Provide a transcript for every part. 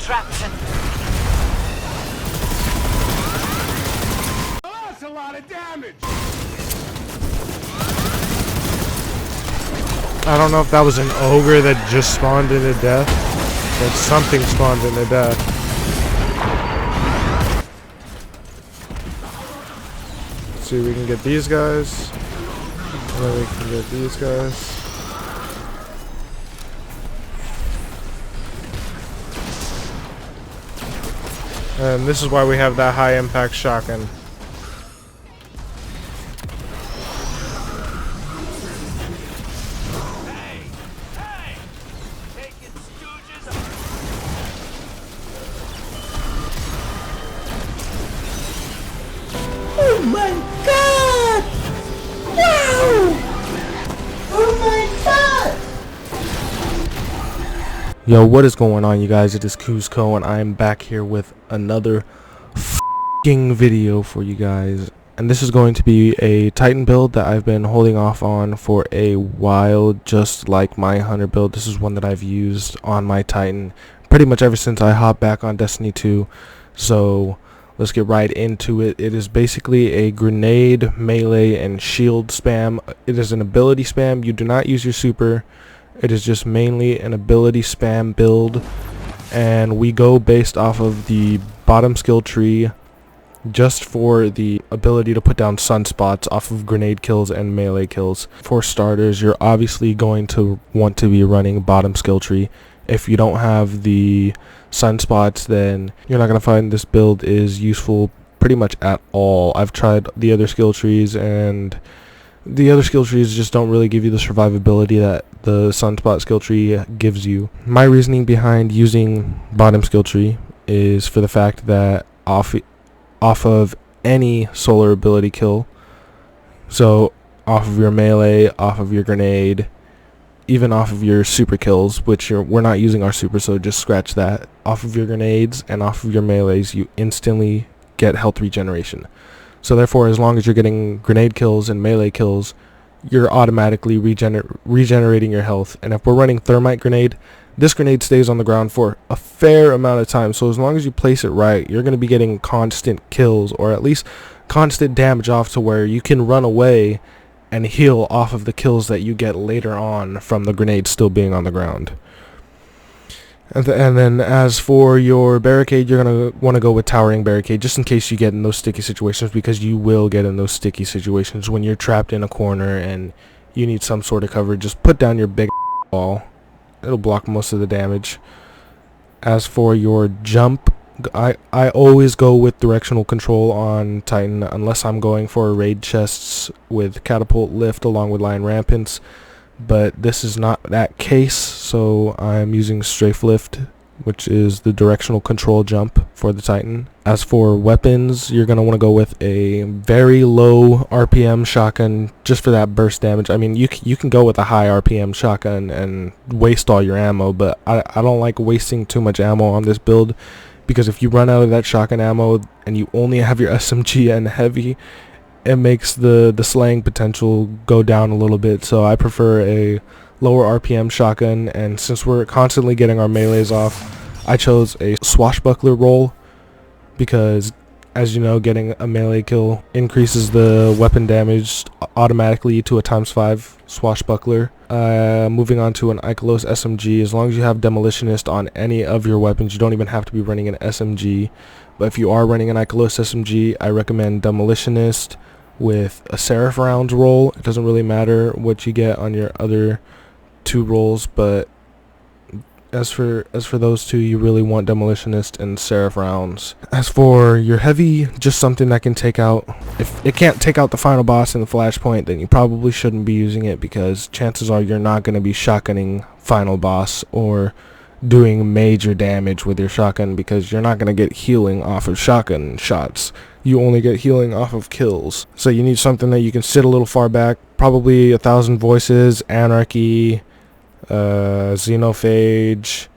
contraption. Oh, that's a lot of damage. I don't know if that was an ogre that just spawned into death, but something spawned into death. Let's see if we can get these guys. And then we can get these guys. And this is why we have that high impact shotgun. Oh my god! Wow! Oh my god! Yo, what is going on, you guys? It is Coozco, and I'm back here with another f***ing video for you guys. And this is going to be a Titan build that I've been holding off on for a while, just like my Hunter build. This is one that I've used on my Titan pretty much ever since I hopped back on Destiny 2. So let's get right into it. It is basically a grenade, melee, and shield spam. It is an ability spam. You do not use your super. It is just mainly an ability spam build. And we go based off of the bottom skill tree just for the ability to put down sunspots off of grenade kills and melee kills. For starters, you're obviously going to want to be running bottom skill tree. If you don't have the sunspots, then you're not going to find this build is useful pretty much at all. I've tried the other skill trees, and the other skill trees just don't really give you the survivability that the sunspot skill tree gives you. My reasoning behind using bottom skill tree is for the fact that off of any solar ability kill, so off of your melee, off of your grenade, even off of your super kills, which we're not using our super, so just scratch that. Off of your grenades and off of your melees, you instantly get health regeneration. So therefore, as long as you're getting grenade kills and melee kills, you're automatically regenerating your health. And if we're running thermite grenade, this grenade stays on the ground for a fair amount of time. So as long as you place it right, you're going to be getting constant kills, or at least constant damage off to where you can run away and heal off of the kills that you get later on from the grenade still being on the ground. And then as for your barricade, you're going to want to go with towering barricade, just in case you get in those sticky situations, because you will get in those sticky situations when you're trapped in a corner and you need some sort of cover. Just put down your big wall. It'll block most of the damage. As for your jump, I always go with directional control on Titan, unless I'm going for raid chests with catapult lift along with lion rampants. But this is not that case, so I'm using strafe lift, which is the directional control jump for the Titan. As for weapons, you're going to want to go with a very low RPM shotgun just for that burst damage. I mean, you can go with a high RPM shotgun and waste all your ammo, but I don't like wasting too much ammo on this build, because if you run out of that shotgun ammo and you only have your SMG and heavy, it makes the slaying potential go down a little bit. So I prefer a lower RPM shotgun, and since we're constantly getting our melees off, I chose a swashbuckler roll, because as you know, getting a melee kill increases the weapon damage automatically to a ×5 swashbuckler. Moving on to an Ikelos SMG, as long as you have demolitionist on any of your weapons, you don't even have to be running an SMG. But if you are running an Ikelos SMG, I recommend demolitionist with a Seraph rounds roll. It doesn't really matter what you get on your other two rolls, but as for those two, you really want demolitionist and Seraph rounds. As for your heavy, just something that can take out, if it can't take out the final boss in the flashpoint, then you probably shouldn't be using it, because chances are you're not going to be shotgunning final boss or doing major damage with your shotgun, because you're not going to get healing off of shotgun shots. You only get healing off of kills. So you need something that you can sit a little far back, probably 1,000 Voices, Anarchy, Xenophage.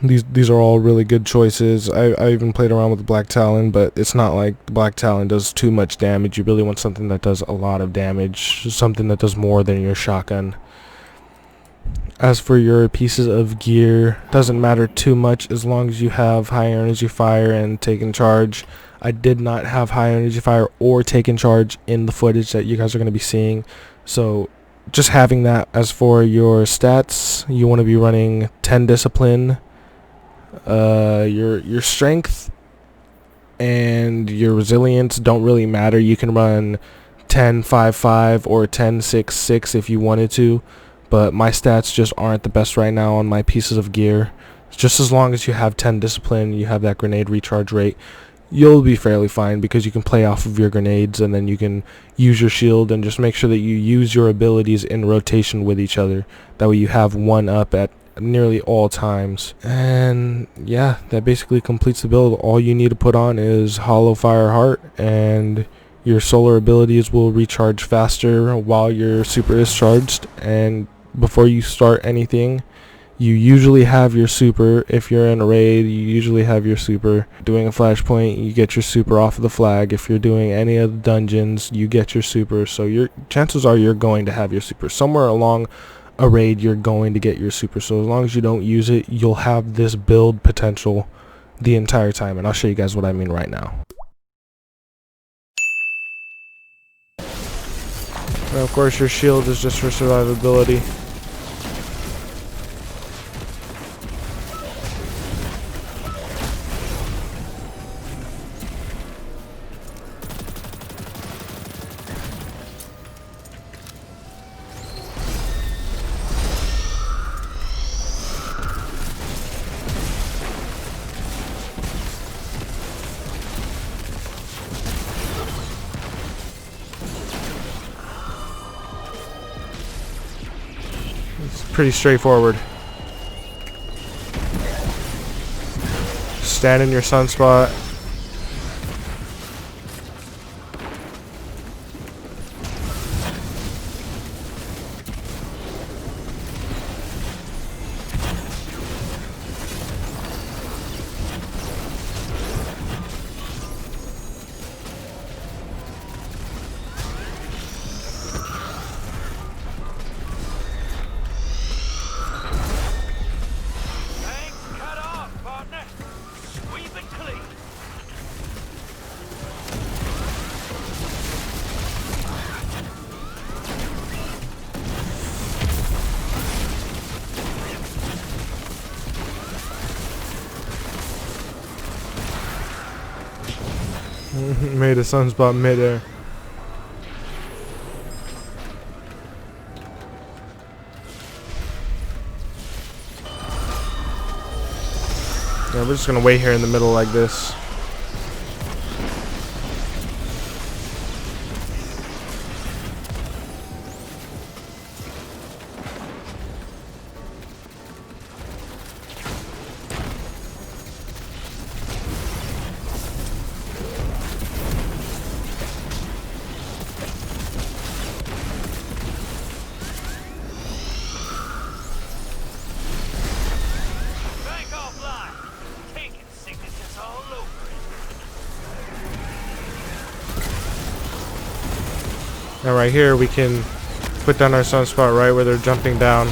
These are all really good choices. I even played around with the Black Talon, but it's not like the Black Talon does too much damage. You really want something that does a lot of damage, something that does more than your shotgun. As for your pieces of gear, doesn't matter too much as long as you have high energy fire and taking charge. I did not have high energy fire or taking charge in the footage that you guys are going to be seeing, so just having that. As for your stats, you want to be running 10 discipline. Your strength and your resilience don't really matter. You can run 10-5-5 or 10-6-6 if you wanted to, but my stats just aren't the best right now on my pieces of gear. Just as long as you have 10 discipline, you have that grenade recharge rate, you'll be fairly fine, because you can play off of your grenades and then you can use your shield, and just make sure that you use your abilities in rotation with each other. That way you have one up at nearly all times. And yeah, that basically completes the build. All you need to put on is Hollow Fire Heart, and your solar abilities will recharge faster while your super is charged. And before you start anything, you usually have your super. If you're in a raid, you usually have your super. Doing a flashpoint, you get your super off of the flag. If you're doing any of the dungeons, you get your super. So your chances are you're going to have your super. Somewhere along a raid, you're going to get your super. So as long as you don't use it, you'll have this build potential the entire time. And I'll show you guys what I mean right now. And of course, your shield is just for survivability. It's pretty straightforward. Stand in your sunspot. Made a sunspot midair. Yeah, we're just gonna wait here in the middle like this. And right here we can put down our sunspot right where they're jumping down.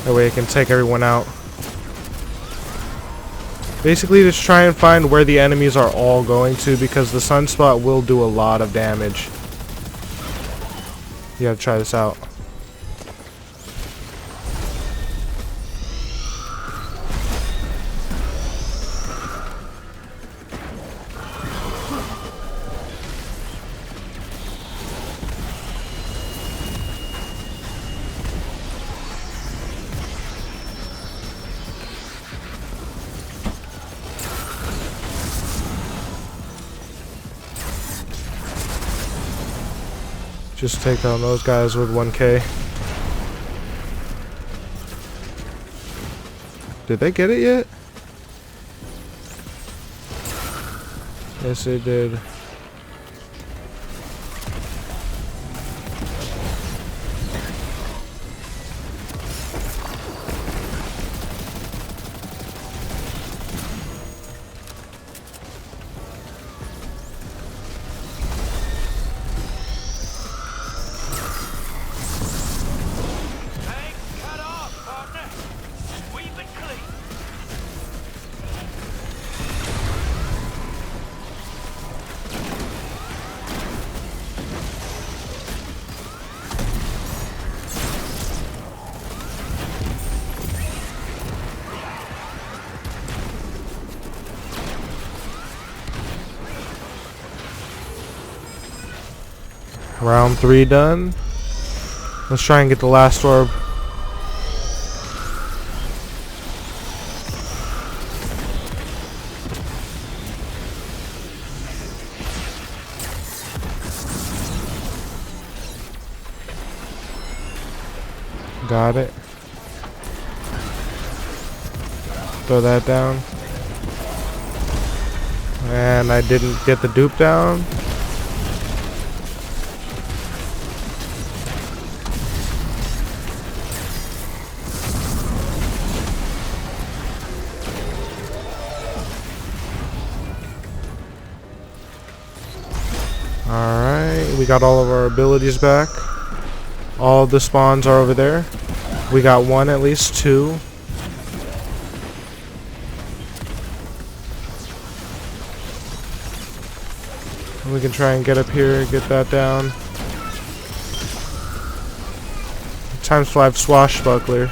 That way it can take everyone out. Basically just try and find where the enemies are all going to, because the sunspot will do a lot of damage. You gotta try this out. Just take down those guys with 1K. Did they get it yet? Yes, they did. Round 3 done. Let's try and get the last orb. Got it. Throw that down. And I didn't get the dupe down. Alright, we got all of our abilities back. All of the spawns are over there. We got one, at least two. We can try and get up here, get that down. Times 5 swashbuckler.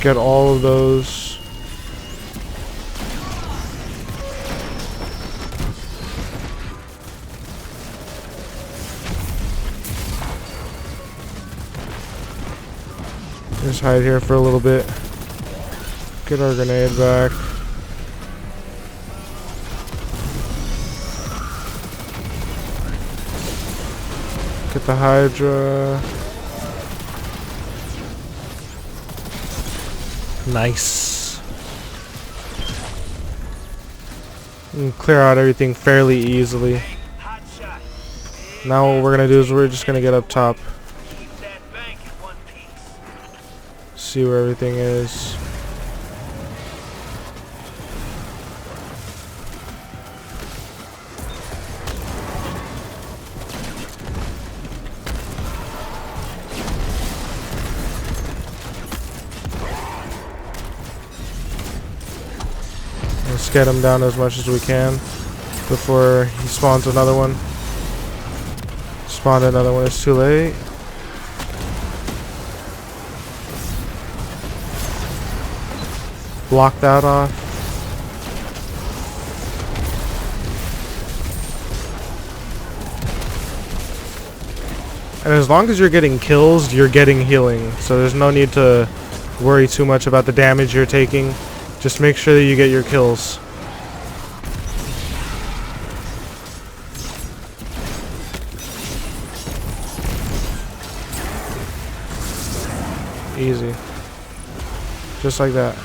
Get all of those. Just hide here for a little bit. Get our grenade back. Get the Hydra. Nice. We can clear out everything fairly easily. Now what we're gonna do is we're just gonna get up top. See where everything is. Let's get him down as much as we can before he spawns another one. Spawned another one, it's too late. Block that off. And as long as you're getting kills, you're getting healing. So there's no need to worry too much about the damage you're taking. Just make sure that you get your kills. Easy. Just like that.